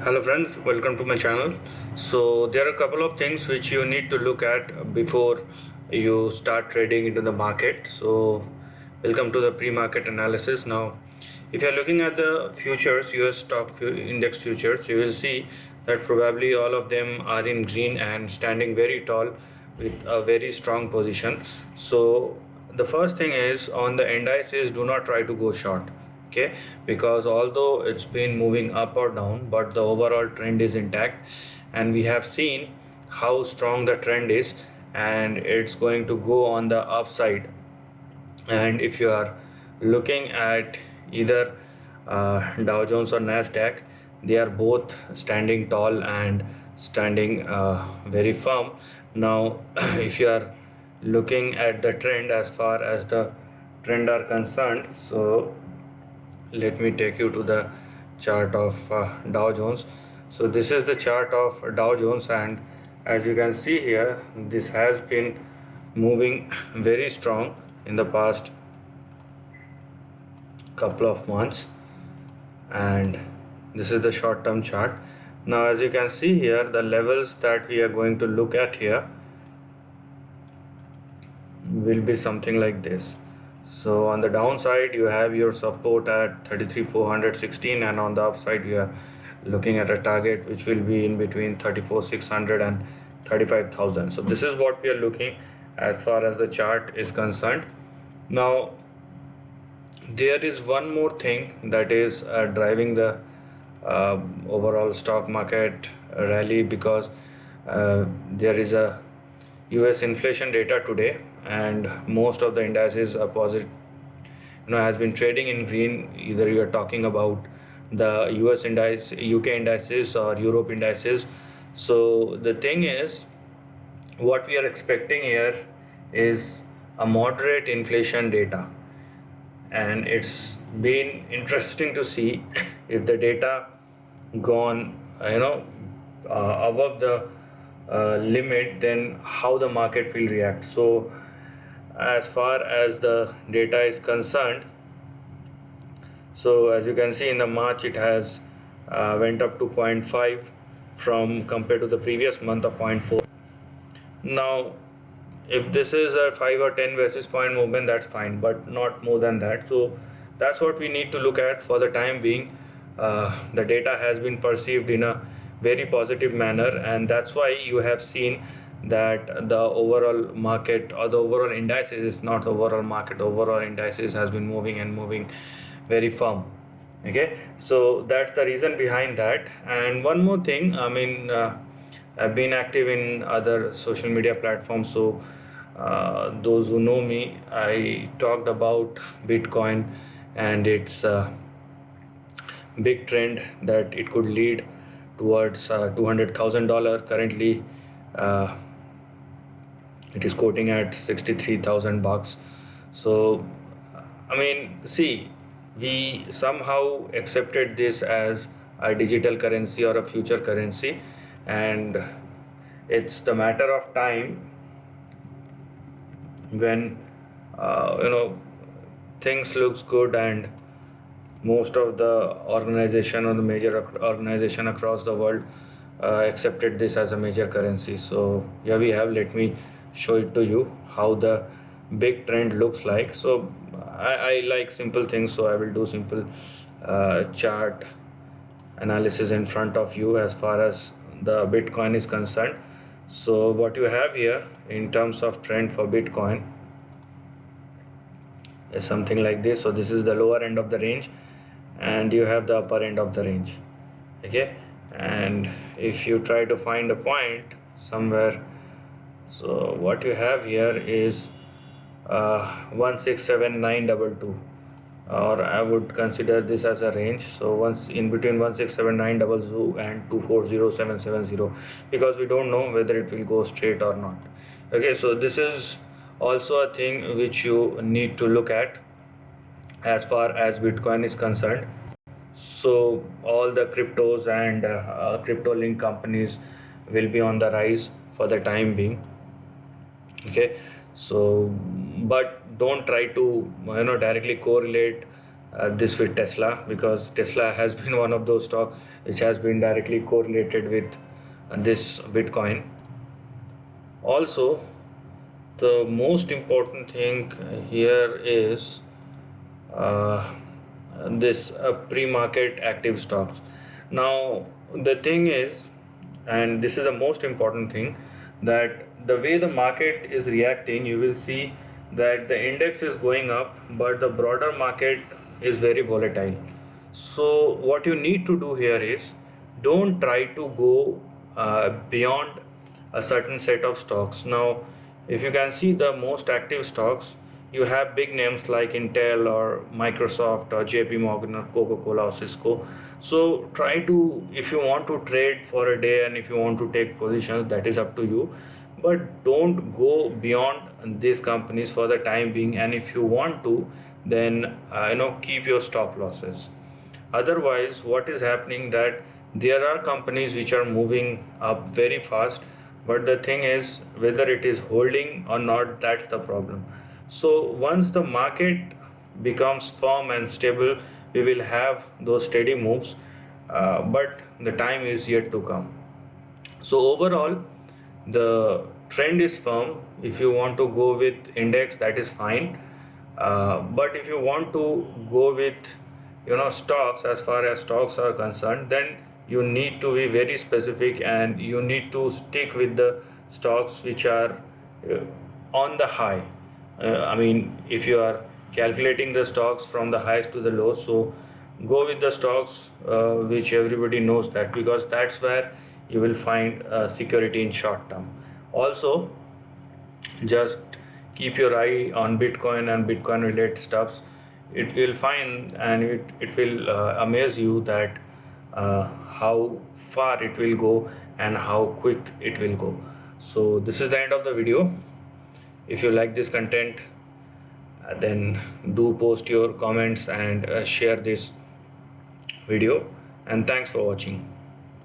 Hello friends, welcome to my channel. So there are a couple of things which you need to look at before you start trading into the market. So welcome to the pre-market analysis. Now if you are looking at the futures, US stock index futures, you will see that probably all of them are in green and standing very tall with a very strong position. So the first thing is, on the indices, do not try to go short, okay, because although it's been moving up or down, but the overall trend is intact, and we have seen how strong the trend is, and it's going to go on the upside. And if you are looking at either Dow Jones or Nasdaq, they are both standing tall and standing very firm. Now if you are looking at the trend, as far as the trend are concerned, so let me take you to the chart of Dow Jones. So this is the chart of Dow Jones, and as you can see here, this has been moving very strong in the past couple of months, and this is the short-term chart. Now as you can see here, the levels that we are going to look at here will be something like this. So on the downside you have your support at 33,416, and on the upside you are looking at a target which will be in between 34,600 and 35,000. So this is what we are looking as far as the chart is concerned. Now there is one more thing that is driving the overall stock market rally, because there is a US inflation data today, and most of the indices are positive, has been trading in green. Either you are talking about the US indices, UK indices, or Europe indices. So the thing is, what we are expecting here is a moderate inflation data, and it's been interesting to see if the data gone above the limit, then how the market will react. So as far as the data is concerned, so as you can see, in the March it has went up to 0.5 from compared to the previous month of 0.4. Now if this is a 5 or 10 basis point movement, that's fine, but not more than that. So that's what we need to look at for the time being. The data has been perceived in a very positive manner, and that's why you have seen that the overall market, or the overall indices, is not the overall market, overall indices has been moving and moving very firm. Okay, so that's the reason behind that. And one more thing, I've been active in other social media platforms, so those who know me, I talked about Bitcoin and its big trend that it could lead towards $200,000. Currently it is quoting at $63,000. So see, we somehow accepted this as a digital currency or a future currency, and it's the matter of time when things looks good, and most of the organization or the major organization across the world accepted this as a major currency. So here we have, let me show it to you how the big trend looks like. So I like simple things, so I will do simple chart analysis in front of you as far as the Bitcoin is concerned. So what you have here in terms of trend for Bitcoin is something like this. So this is the lower end of the range, and you have the upper end of the range. Okay, and if you try to find a point somewhere, so what you have here is 167922, or I would consider this as a range. So once in between 167922 and 240770, because we don't know whether it will go straight or not. Okay, so this is also a thing which you need to look at as far as Bitcoin is concerned. So all the cryptos and crypto link companies will be on the rise for the time being. Okay, so but don't try to directly correlate this with Tesla, because Tesla has been one of those stocks which has been directly correlated with this Bitcoin. Also, the most important thing here is uh, this pre-market active stocks. Now the thing is, and this is the most important thing, that the way the market is reacting, you will see that the index is going up but the broader market is very volatile. So what you need to do here is, don't try to go beyond a certain set of stocks. Now if you can see the most active stocks, you have big names like Intel or Microsoft or JP Morgan or Coca-Cola or Cisco. So try to, if you want to trade for a day and if you want to take positions, that is up to you, but don't go beyond these companies for the time being. And if you want to, then keep your stop losses. Otherwise what is happening, that there are companies which are moving up very fast, but the thing is whether it is holding or not, that's the problem. So once the market becomes firm and stable, we will have those steady moves, but the time is yet to come. So overall the trend is firm. If you want to go with index, that is fine, but if you want to go with stocks, as far as stocks are concerned, then you need to be very specific and you need to stick with the stocks which are uh, on the high. I mean, if you are calculating the stocks from the highs to the lows, so go with the stocks which everybody knows, that because that's where you will find security in short term. Also, just keep your eye on Bitcoin and Bitcoin related stuffs. It will find, and it will amaze you that how far it will go and how quick it will go. So this is the end of the video. If you like this content, then do post your comments and share this video, and thanks for watching.